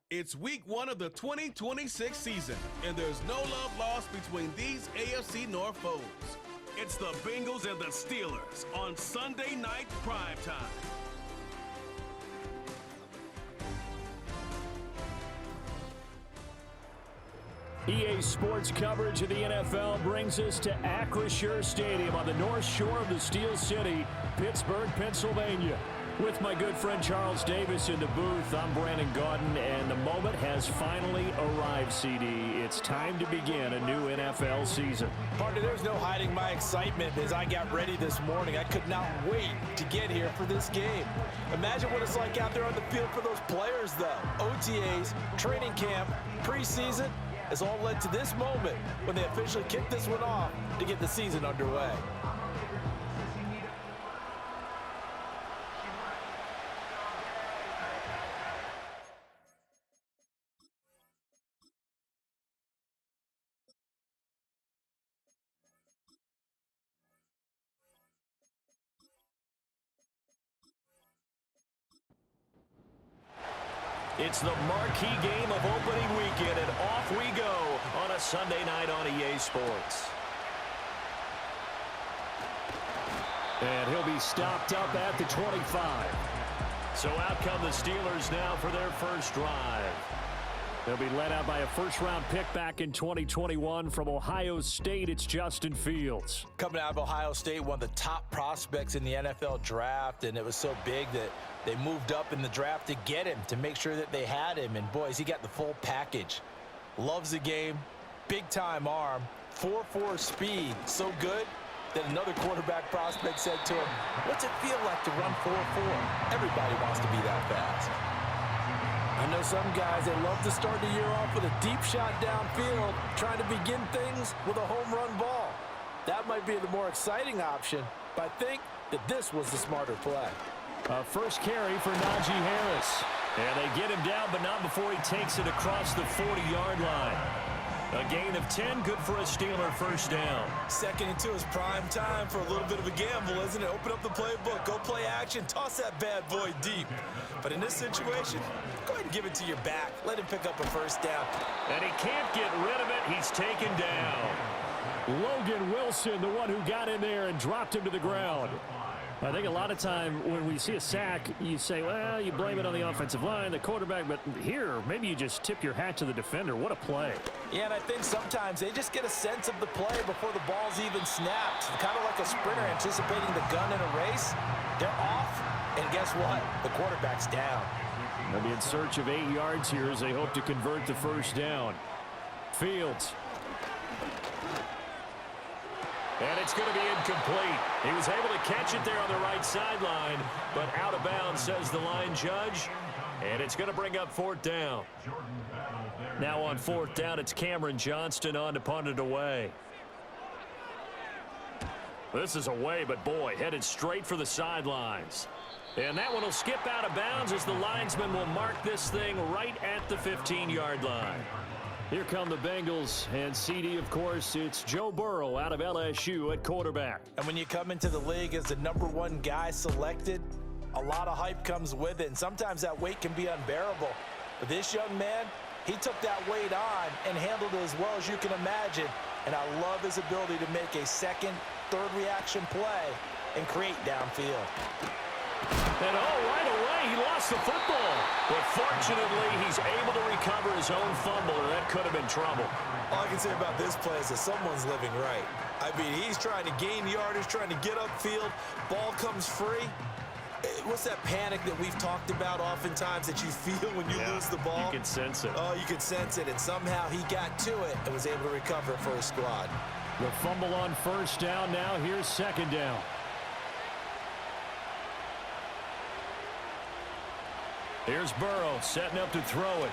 It's week 1 of the 2026 season, and there's no love lost between these AFC North foes. It's the Bengals and the Steelers on Sunday night primetime. EA Sports coverage of the NFL brings us to Acrisure Stadium on the north shore of the Steel City, Pittsburgh, Pennsylvania. With my good friend Charles Davis in the booth, I'm Brandon Gaudin, and the moment has finally arrived, CD. It's time to begin a new NFL season. Partner, there's no hiding my excitement as I got ready this morning. I could not wait to get here for this game. Imagine what it's like out there on the field for those players, though. OTAs, training camp, preseason, has all led to this moment when they officially kick this one off to get the season underway. It's the marquee game of opening weekend, and off we go on a Sunday night on EA Sports. And he'll be stopped up at the 25. So out come the Steelers now for their first drive. They'll be led out by a first-round pick back in 2021 from Ohio State. It's Justin Fields. Coming out of Ohio State, one of the top prospects in the NFL draft, and it was so big that they moved up in the draft to get him, to make sure that they had him. And, boys, he got the full package. Loves the game, big-time arm, 4.4 speed, so good that another quarterback prospect said to him, "What's it feel like to run 4.4? Everybody wants to be that fast." I know some guys, they love to start the year off with a deep shot downfield, trying to begin things with a home run ball. That might be the more exciting option, but I think that this was the smarter play. First carry for Najee Harris. And they get him down, but not before he takes it across the 40-yard line. A gain of 10, good for a Steeler first down. Second and 2 is prime time for a little bit of a gamble, isn't it? Open up the playbook, go play action, toss that bad boy deep. But in this situation, go ahead and give it to your back. Let him pick up a first down. And he can't get rid of it. He's taken down. Logan Wilson, the one who got in there and dropped him to the ground. I think a lot of time when we see a sack, you say, well, you blame it on the offensive line, the quarterback, but here, maybe you just tip your hat to the defender. What a play. Yeah, and I think sometimes they just get a sense of the play before the ball's even snapped. Kind of like a sprinter anticipating the gun in a race. They're off, and guess what? The quarterback's down. They'll be in search of 8 yards here as they hope to convert the first down. Fields. And it's going to be incomplete. He was able to catch it there on the right sideline, but out of bounds, says the line judge. And it's going to bring up fourth down. Now on fourth down, it's Cameron Johnston on to punt it away. This is away, but boy, headed straight for the sidelines. And that one will skip out of bounds as the linesman will mark this thing right at the 15-yard line. Here come the Bengals, and CD, of course, it's Joe Burrow out of LSU at quarterback. And when you come into the league as the #1 guy selected, a lot of hype comes with it, and sometimes that weight can be unbearable. But this young man, he took that weight on and handled it as well as you can imagine. And I love his ability to make a second, third reaction play and create downfield. And right away, he lost the football. But fortunately, he's able to recover his own fumble, or that could have been trouble. All I can say about this play is that someone's living right. I mean, he's trying to gain yardage, trying to get upfield. Ball comes free. What's that panic that we've talked about oftentimes that you feel when you lose the ball? You can sense it. Oh, you can sense it. And somehow he got to it and was able to recover it for his squad. The fumble on first down. Now here's second down. Here's Burrow setting up to throw it.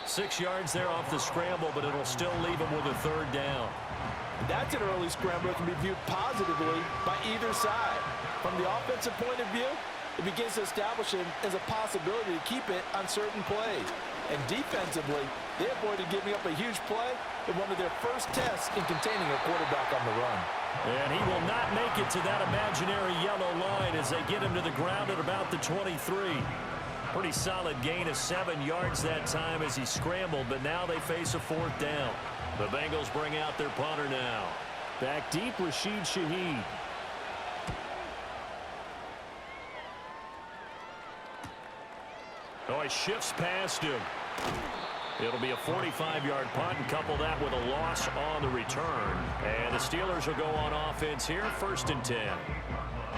6 yards there off the scramble, but it'll still leave him with a third down. That's an early scramble that can be viewed positively by either side. From the offensive point of view, it begins to establish him as a possibility to keep it on certain plays. And defensively, they avoided giving up a huge play in one of their first tests in containing a quarterback on the run. And he will not make it to that imaginary yellow line as they get him to the ground at about the 23. Pretty solid gain of 7 yards that time as he scrambled, but now they face a 4th down. The Bengals bring out their punter now. Back deep, Rashid Shaheed. Oh, he shifts past him. It'll be a 45-yard punt, and couple that with a loss on the return. And the Steelers will go on offense here, 1st and 10.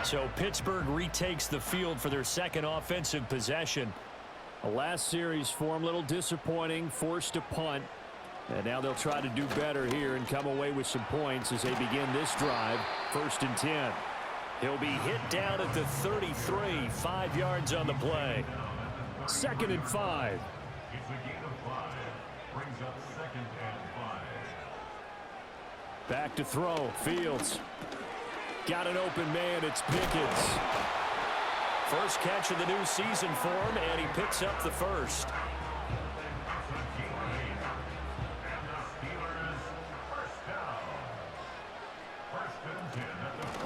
So Pittsburgh retakes the field for their second offensive possession. The last series for them, a little disappointing, forced to punt. And now they'll try to do better here and come away with some points as they begin this drive, 1st and 10. He'll be hit down at the 33, 5 yards on the play. 2nd and 5. It's a gain of 5. Brings up 2nd and 5. Back to throw. Fields. Got an open man. It's Pickens. First catch of the new season for him, and he picks up the first.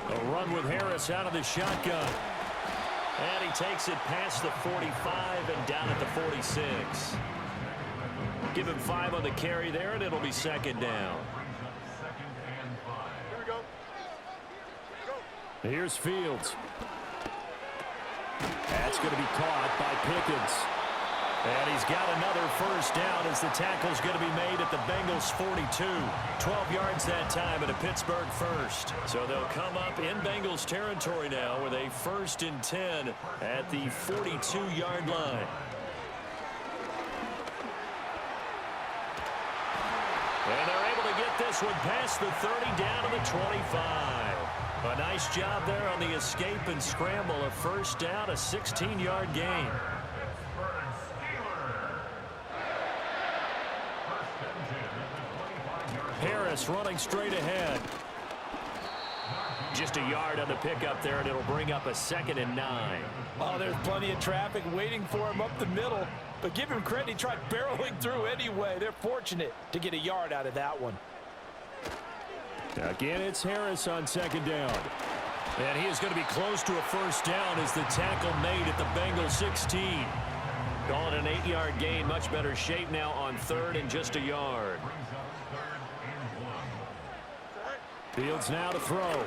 A run with Harris out of the shotgun. And he takes it past the 45 and down at the 46. Give him 5 on the carry there, and it'll be 2nd down. Here's Fields. That's going to be caught by Pickens. And he's got another first down as the tackle's going to be made at the Bengals 42. 12 yards that time at a Pittsburgh first. So they'll come up in Bengals territory now with a 1st and 10 at the 42-yard line. And they're able to get this one past the 30 down to the 25. A nice job there on the escape and scramble. A first down, a 16-yard gain. Harris running straight ahead. Just a yard on the pickup there, and it'll bring up a 2nd and 9. Oh, there's plenty of traffic waiting for him up the middle. But give him credit, he tried barreling through anyway. They're fortunate to get a yard out of that one. Again, it's Harris on 2nd down. And he is going to be close to a first down as the tackle made at the Bengals 16. Calling an 8-yard gain, much better shape now on 3rd and just a yard. Fields now to throw.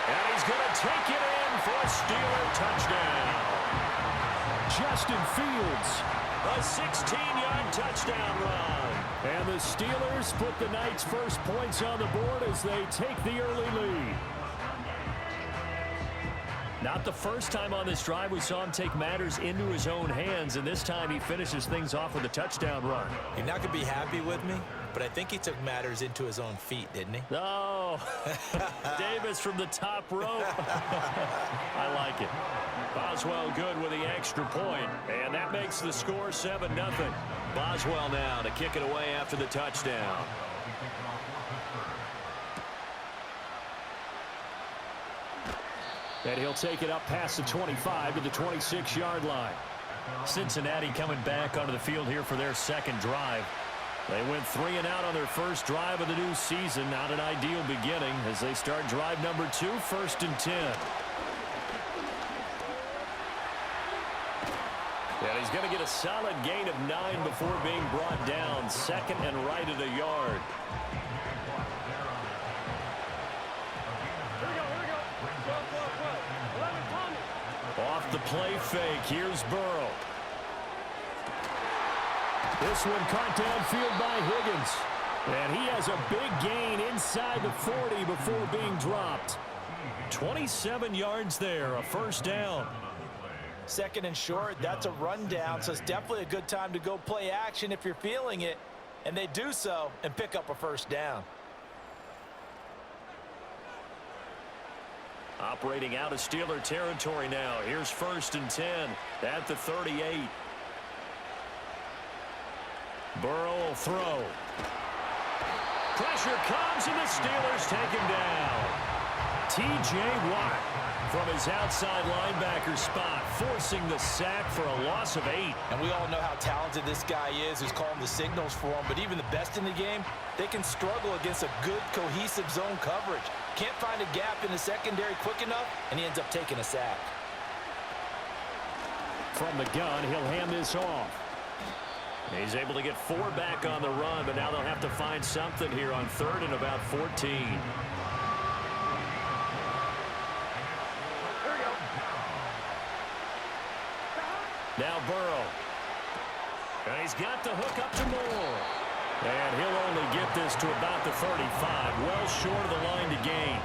And he's going to take it in for a Steeler touchdown. Justin Fields, a 16-yard touchdown run. And the Steelers put the Knights' first points on the board as they take the early lead. Not the first time on this drive we saw him take matters into his own hands, and this time he finishes things off with a touchdown run. You're not going to be happy with me, but I think he took matters into his own feet, didn't he? Oh, Davis from the top rope. I like it. Boswell good with the extra point, and that makes the score 7-0. Boswell now to kick it away after the touchdown. And he'll take it up past the 25 to the 26-yard line. Cincinnati coming back onto the field here for their second drive. They went 3 and out on their first drive of the new season. Not an ideal beginning as they start drive number 2, 1st and 10. And he's going to get a solid gain of 9 before being brought down. 2nd and right at a yard. Off the play fake, here's Burrow. This one caught downfield by Higgins. And he has a big gain inside the 40 before being dropped. 27 yards there, a first down. 2nd and short, that's a rundown, so it's definitely a good time to go play action if you're feeling it. And they do so and pick up a first down. Operating out of Steeler territory now. Here's 1st and 10 at the 38. Burrow will throw. Pressure comes, and the Steelers take him down. T.J. Watt from his outside linebacker spot, forcing the sack for a loss of 8. And we all know how talented this guy is who's calling the signals for him, but even the best in the game, they can struggle against a good, cohesive zone coverage. Can't find a gap in the secondary quick enough, and he ends up taking a sack. From the gun, he'll hand this off. He's able to get 4 back on the run, but now they'll have to find something here on 3rd and about 14. Now Burrow. And he's got the hook up to Moore. And he'll only get this to about the 35, well short of the line to gain.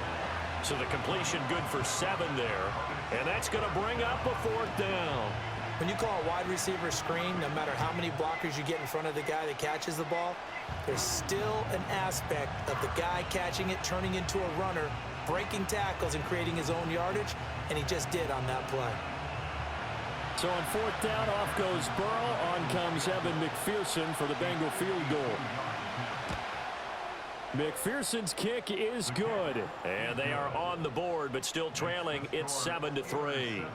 So the completion good for 7 there. And that's going to bring up a 4th down. When you call a wide receiver screen, no matter how many blockers you get in front of the guy that catches the ball, there's still an aspect of the guy catching it, turning into a runner, breaking tackles and creating his own yardage, and he just did on that play. So on 4th down, off goes Burrow. On comes Evan McPherson for the Bengal field goal. McPherson's kick is good. And they are on the board, but still trailing. It's 7-3.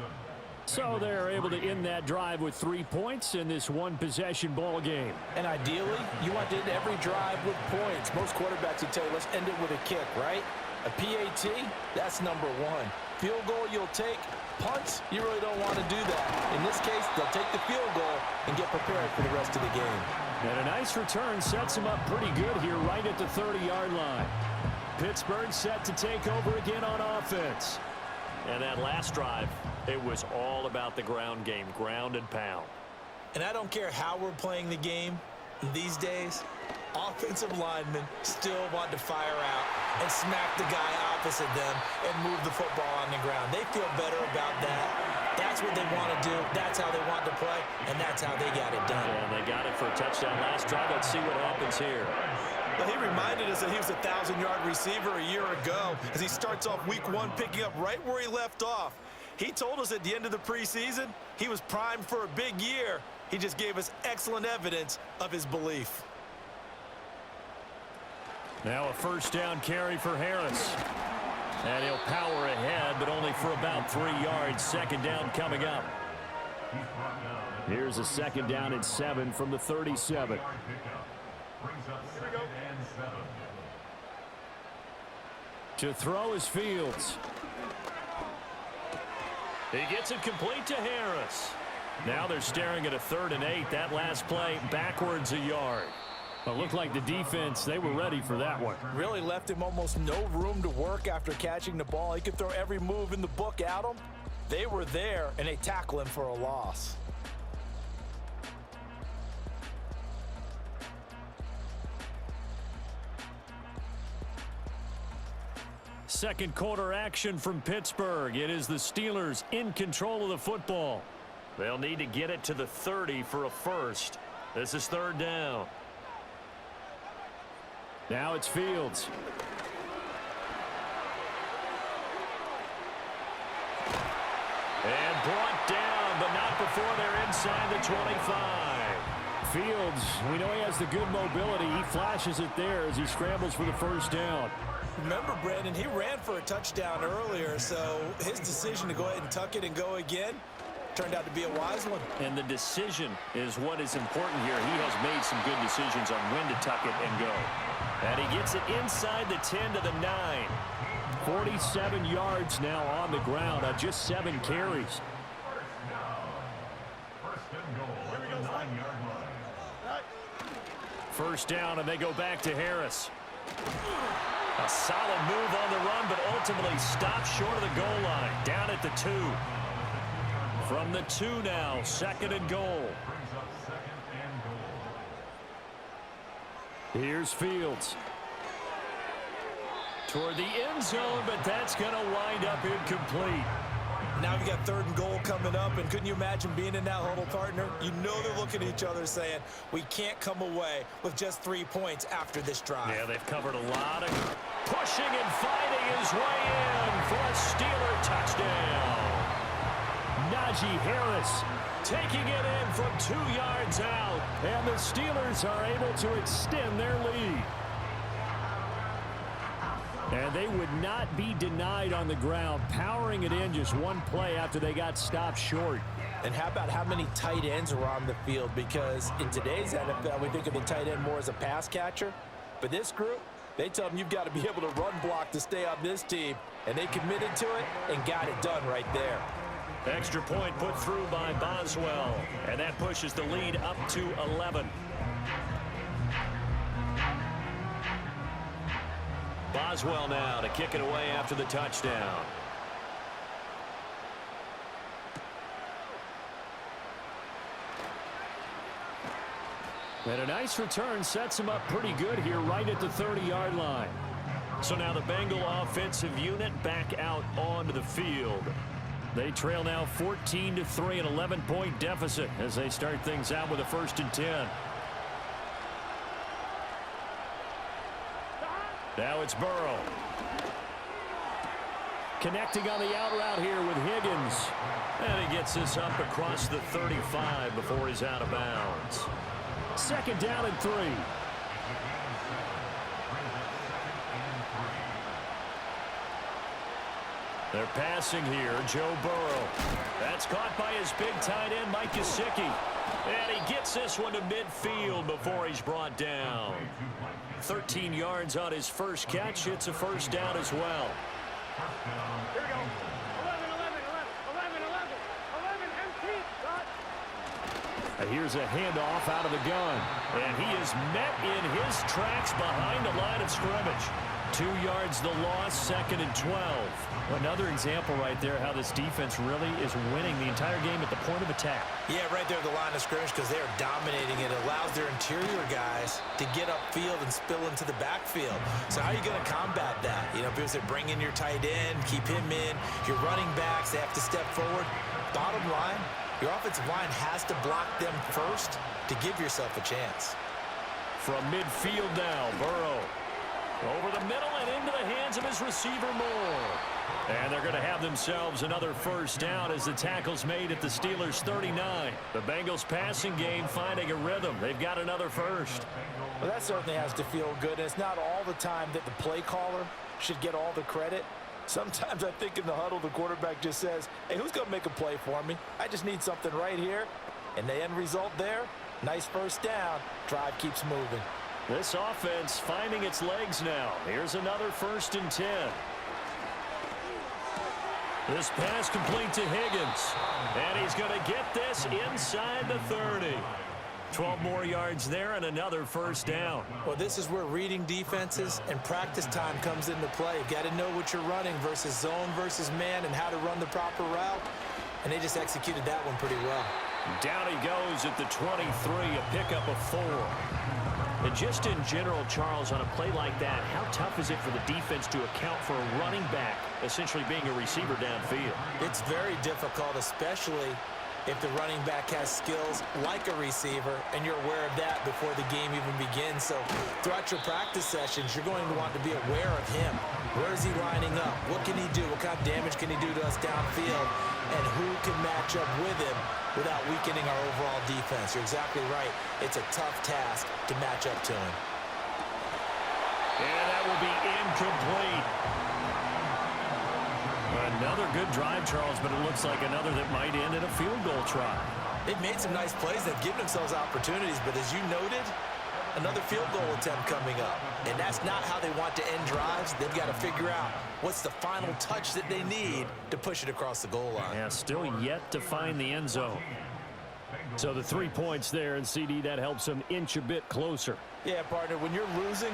So they're able to end that drive with 3 points in this one-possession ball game. And ideally, you want to end every drive with points. Most quarterbacks would tell you, let's end it with a kick, right? A PAT, that's number 1. Field goal you'll take. Punts, you really don't want to do that. In this case, they'll take the field goal and get prepared for the rest of the game. And a nice return sets them up pretty good here right at the 30-yard line. Pittsburgh set to take over again on offense. And that last drive, it was all about the ground game, ground and pound. And I don't care how we're playing the game these days, offensive linemen still want to fire out and smack the guy opposite them and move the football on the ground. They feel better about that. That's what they want to do. That's how they want to play, and that's how they got it done. And they got it for a touchdown last drive. Let's see what happens here. Well, he reminded us that he was a 1,000-yard receiver a year ago as he starts off week 1 picking up right where he left off. He told us at the end of the preseason he was primed for a big year. He just gave us excellent evidence of his belief. Now a 1st down carry for Harris. And he'll power ahead, but only for about 3 yards. 2nd down coming up. Here's a 2nd down and 7 from the 37. To throw is Fields. He gets it complete to Harris. Now they're staring at a 3rd and 8. That last play backwards a yard. It looked like the defense, they were ready for that one. Really left him almost no room to work after catching the ball. He could throw every move in the book at him. They were there, and they tackle him for a loss. Second quarter action from Pittsburgh. It is the Steelers in control of the football. They'll need to get it to the 30 for a first. This is 3rd down. Now it's Fields. And brought down, but not before they're inside the 25. Fields, we know he has the good mobility. He flashes it there as he scrambles for the 1st down. Remember, Brandon, he ran for a touchdown earlier, so his decision to go ahead and tuck it and go again turned out to be a wise one. And the decision is what is important here. He has made some good decisions on when to tuck it and go. And he gets it inside the 10 to the 9. 47 yards now on the ground on just 7 carries. First down, and they go back to Harris. A solid move on the run, but ultimately stopped short of the goal line. Down at the 2. From the 2 now, 2nd and goal. Here's Fields. Toward the end zone, but that's going to wind up incomplete. Now we got 3rd and goal coming up, and couldn't you imagine being in that huddle, partner? You know they're looking at each other saying, we can't come away with just 3 points after this drive. Yeah, they've covered a lot of pushing and fighting his way in for a Steeler touchdown. Najee Harris taking it in from 2 yards out, and the Steelers are able to extend their lead. And they would not be denied on on the ground, powering it in just one play after they got stopped short. And how about how many tight ends were on the field? Because in today's NFL, we think of the tight end more as a pass catcher. But this group, they tell them you've got to be able to run block to stay on this team. And they committed to it and got it done right there. Extra point put through by Boswell. And that pushes the lead up to 11. Boswell now to kick it away after the touchdown. And a nice return sets him up pretty good here right at the 30-yard line. So now the Bengal offensive unit back out onto the field. They trail now 14-3, an 11-point deficit as they start things out with a 1st and 10. Now it's Burrow. Connecting on the out route here with Higgins. And he gets this up across the 35 before he's out of bounds. 2nd down and 3. They're passing here. Joe Burrow. That's caught by his big tight end, Mike Gesicki. And he gets this one to midfield before he's brought down. 13 yards on his first catch. It's a 1st down as well. Here we go. 11, empty. Here's a handoff out of the gun. And he is met in his tracks behind the line of scrimmage. 2 yards the loss, 2nd and 12. Another example right there how this defense really is winning the entire game at the point of attack. Yeah, right there at the line of scrimmage because they are dominating it. It allows their interior guys to get upfield and spill into the backfield. So how are you going to combat that? You know, because they bring in your tight end, keep him in. Your running backs, they have to step forward. Bottom line, your offensive line has to block them first to give yourself a chance. From midfield now, Burrow. Over the middle and into the hands of his receiver Moore. And they're going to have themselves another 1st down as the tackle's made at the Steelers' 39. The Bengals passing game finding a rhythm. They've got another 1st. Well, that certainly has to feel good. And it's not all the time that the play caller should get all the credit. Sometimes I think in the huddle, the quarterback just says, hey, who's going to make a play for me? I just need something right here. And the end result there, nice 1st down. Drive keeps moving. This offense finding its legs now. Here's another 1st and 10. This pass complete to Higgins. And he's going to get this inside the 30. 12 more yards there and another 1st down. Well, this is where reading defenses and practice time comes into play. You've got to know what you're running versus zone versus man and how to run the proper route. And they just executed that one pretty well. Down he goes at the 23, a pickup of 4. And just in general, Charles, on a play like that, how tough is it for the defense to account for a running back essentially being a receiver downfield? It's very difficult, especially if the running back has skills like a receiver, and you're aware of that before the game even begins. So throughout your practice sessions, you're going to want to be aware of him. Where is he lining up? What can he do? What kind of damage can he do to us downfield? And who can match up with him without weakening our overall defense? You're exactly right. It's a tough task to match up to him. And that will be incomplete. Another good drive, Charles, but it looks like another that might end in a field goal try. They've made some nice plays. They've given themselves opportunities, but as you noted, another field goal attempt coming up. And that's not how they want to end drives. They've got to figure out what's the final touch that they need to push it across the goal line. Yeah, still yet to find the end zone. So the 3 points there, and CD, that helps them inch a bit closer. Yeah, partner, when you're losing,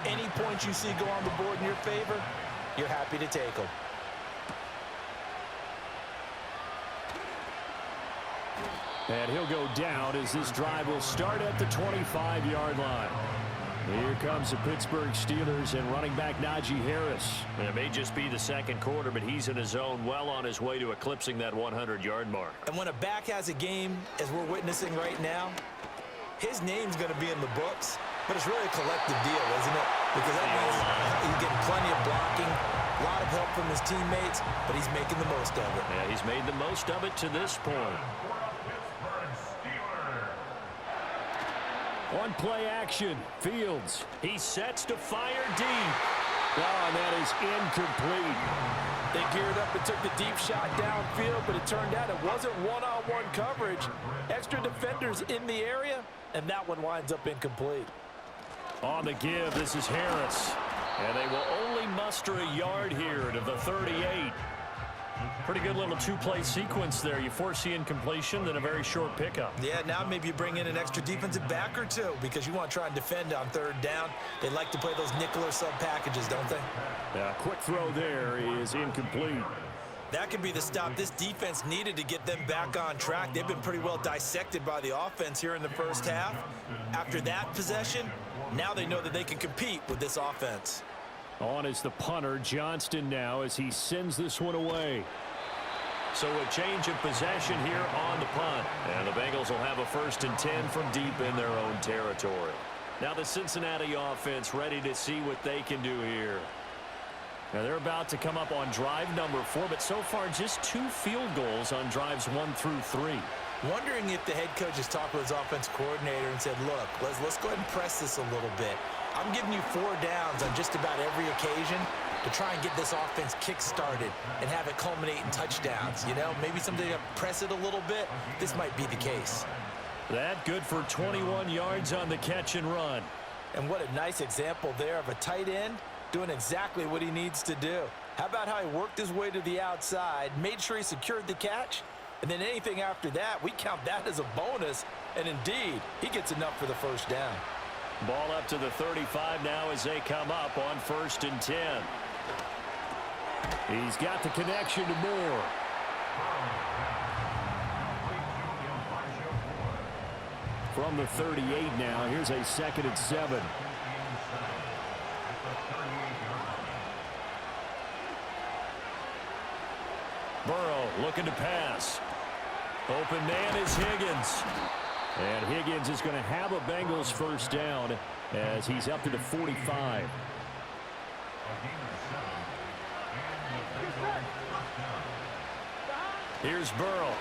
any points you see go on the board in your favor, you're happy to take them. And he'll go down as this drive will start at the 25-yard line. Here comes the Pittsburgh Steelers and running back Najee Harris. It may just be the 2nd quarter, but he's in his zone, well on his way to eclipsing that 100-yard mark. And when a back has a game, as we're witnessing right now, his name's going to be in the books, but it's really a collective deal, isn't it? Because that means he's getting plenty of blocking, a lot of help from his teammates, but he's making the most of it. Yeah, he's made the most of it to this point. On play action, Fields. He sets to fire deep. Oh, and that is incomplete. They geared up and took the deep shot downfield, but it turned out it wasn't one-on-one coverage. Extra defenders in the area, and that one winds up incomplete. On the give, this is Harris. And they will only muster a yard here to the 38. Pretty good little two-play sequence there. You force the incompletion, then a very short pickup. Yeah, now maybe you bring in an extra defensive back or two because you want to try and defend on third down. They like to play those nickel or sub packages, don't they? Yeah, quick throw there is incomplete. That could be the stop this defense needed to get them back on track. They've been pretty well dissected by the offense here in the first half. After that possession, now they know that they can compete with this offense. On is the punter, Johnston, now as he sends this one away. So a change of possession here on the punt. And the Bengals will have a 1st and 10 from deep in their own territory. Now the Cincinnati offense ready to see what they can do here. Now they're about to come up on drive number 4, but so far just 2 field goals on drives 1 through 3. Wondering if the head coach has talked with his offense coordinator and said, look, let's go ahead and press this a little bit. I'm giving you 4 downs on just about every occasion to try and get this offense kick-started and have it culminate in touchdowns. You know, maybe someday to press it a little bit. This might be the case. That good for 21 yards on the catch and run. And what a nice example there of a tight end doing exactly what he needs to do. How about how he worked his way to the outside, made sure he secured the catch, and then anything after that, we count that as a bonus. And indeed, he gets enough for the first down. Ball up to the 35 now as they come up on 1st and 10. He's got the connection to Moore. From the 38 now, here's a 2nd and 7. Burrow looking to pass. Open man is Higgins. And Higgins is going to have a Bengals first down as he's up to the 45. Here's Burrow.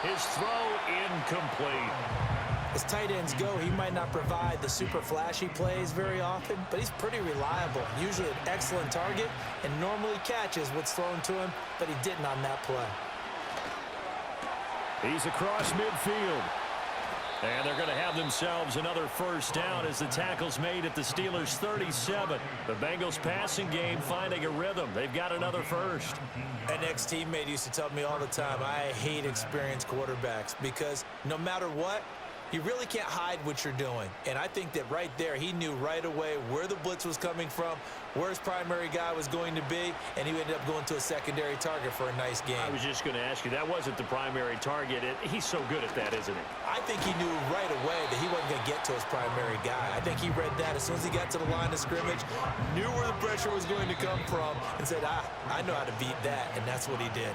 His throw incomplete. As tight ends go, he might not provide the super flashy plays very often, but he's pretty reliable. Usually an excellent target and normally catches what's thrown to him, but he didn't on that play. He's across midfield. And they're going to have themselves another first down as the tackle's made at the Steelers' 37. The Bengals passing game finding a rhythm. They've got another first. An ex-teammate used to tell me all the time, I hate experienced quarterbacks because no matter what, you really can't hide what you're doing. And I think that right there, he knew right away where the blitz was coming from, where his primary guy was going to be, and he ended up going to a secondary target for a nice game. I was just going to ask you, that wasn't the primary target. He's so good at that, isn't he? I think he knew right away that he wasn't going to get to his primary guy. I think he read that as soon as he got to the line of scrimmage, knew where the pressure was going to come from, and said, I know how to beat that, and that's what he did.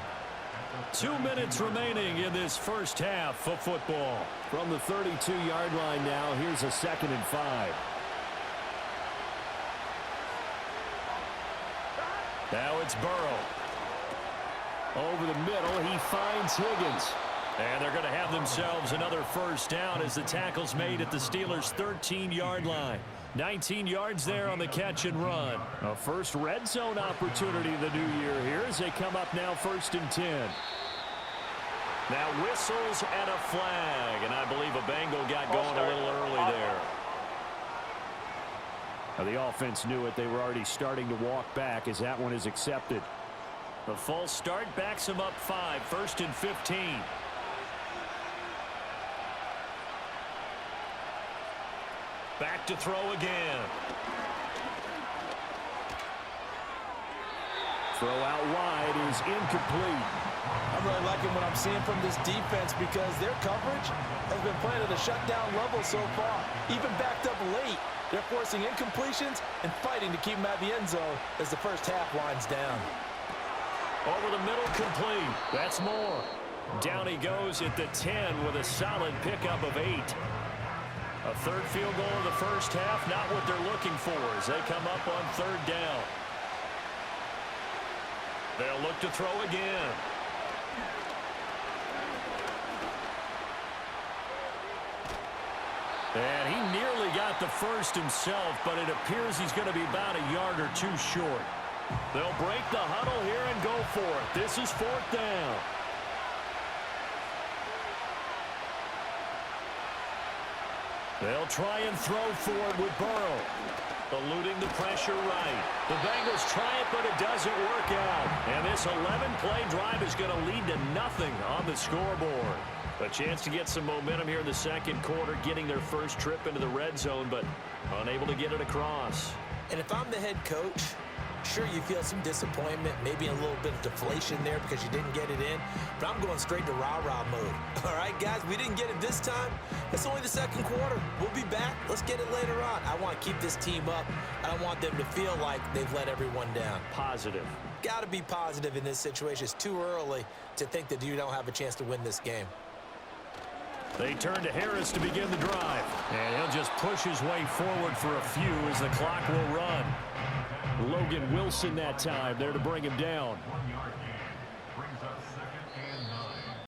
2 minutes remaining in this first half of football. From the 32-yard line now, here's a 2nd and 5. Now it's Burrow. Over the middle, he finds Higgins. And they're going to have themselves another first down as the tackle's made at the Steelers' 13-yard line. 19 yards there on the catch and run. A first red zone opportunity the new year here as they come up now 1st and 10. Now whistles and a flag, and I believe a Bengal got going a little early there. Now the offense knew it. They were already starting to walk back as that one is accepted. The false start backs him up 5, 1st and 15. Back to throw again. Throw out wide is incomplete. I'm really liking what I'm seeing from this defense because their coverage has been playing at a shutdown level so far. Even backed up late, they're forcing incompletions and fighting to keep them out of the end zone as the first half winds down. Over the middle, complete. That's Moore. Down he goes at the 10 with a solid pickup of 8. A third field goal in the first half, not what they're looking for as they come up on 3rd down. They'll look to throw again. And he nearly got the first himself, but it appears he's going to be about a yard or 2 short. They'll break the huddle here and go for it. This is 4th down. They'll try and throw for it with Burrow. Eluding the pressure right. The Bengals try it, but it doesn't work out. And this 11-play drive is going to lead to nothing on the scoreboard. A chance to get some momentum here in the second quarter, getting their first trip into the red zone, but unable to get it across. And if I'm the head coach, sure, you feel some disappointment, maybe a little bit of deflation there because you didn't get it in, but I'm going straight to rah-rah mode. All right, guys, we didn't get it this time. It's only the second quarter. We'll be back. Let's get it later on. I want to keep this team up. I don't want them to feel like they've let everyone down. Positive. Got to be positive in this situation. It's too early to think that you don't have a chance to win this game. They turn to Harris to begin the drive. And he'll just push his way forward for a few as the clock will run. Logan Wilson that time there to bring him down. 1 yard